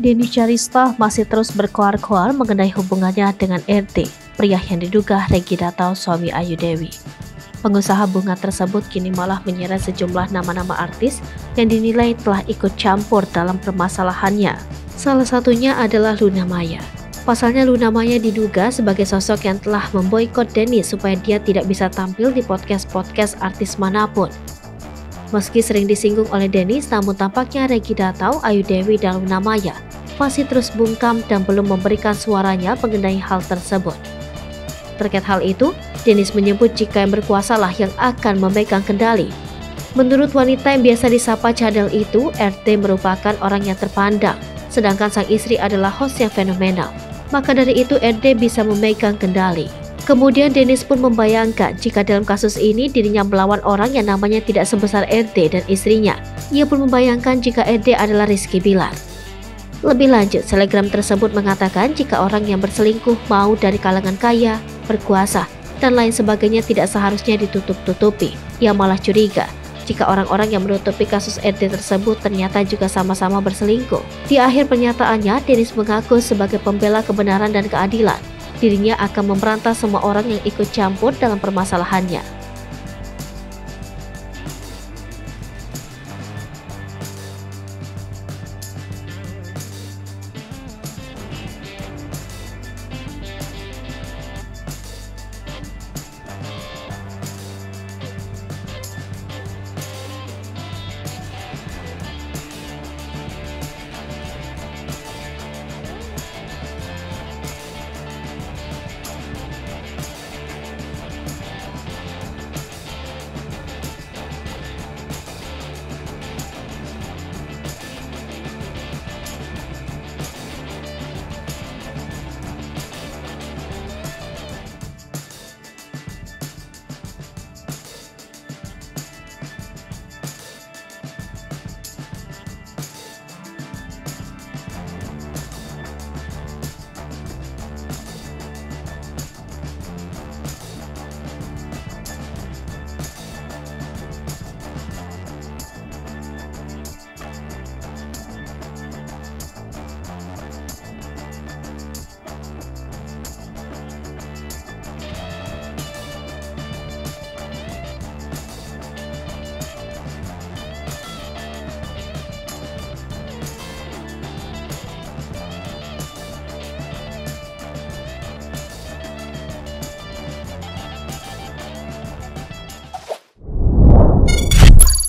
Denny Carista masih terus berkoar-koar mengenai hubungannya dengan RD, pria yang diduga Reggy Datau suami Ayu Dewi. Pengusaha bunga tersebut kini malah menyeret sejumlah nama-nama artis yang dinilai telah ikut campur dalam permasalahannya. Salah satunya adalah Luna Maya. Pasalnya Luna Maya diduga sebagai sosok yang telah memboikot Denny supaya dia tidak bisa tampil di podcast-podcast artis manapun. Meski sering disinggung oleh Denny, namun tampaknya Reggy Datau, Ayu Dewi, dan Luna Maya masih terus bungkam dan belum memberikan suaranya mengenai hal tersebut. Terkait hal itu, Dennis menyebut jika yang berkuasa lah yang akan memegang kendali. Menurut wanita yang biasa disapa Cadel itu, RT merupakan orang yang terpandang, sedangkan sang istri adalah host yang fenomenal. Maka dari itu RD bisa memegang kendali. Kemudian Dennis pun membayangkan jika dalam kasus ini dirinya melawan orang yang namanya tidak sebesar RD dan istrinya. Ia pun membayangkan jika RD adalah Rizky Bilar. Lebih lanjut, selegram tersebut mengatakan jika orang yang berselingkuh mau dari kalangan kaya, berkuasa, dan lain sebagainya tidak seharusnya ditutup-tutupi. Ia malah curiga jika orang-orang yang menutupi kasus RD tersebut ternyata juga sama-sama berselingkuh. Di akhir pernyataannya, Dennis mengaku sebagai pembela kebenaran dan keadilan, dirinya akan memberantas semua orang yang ikut campur dalam permasalahannya.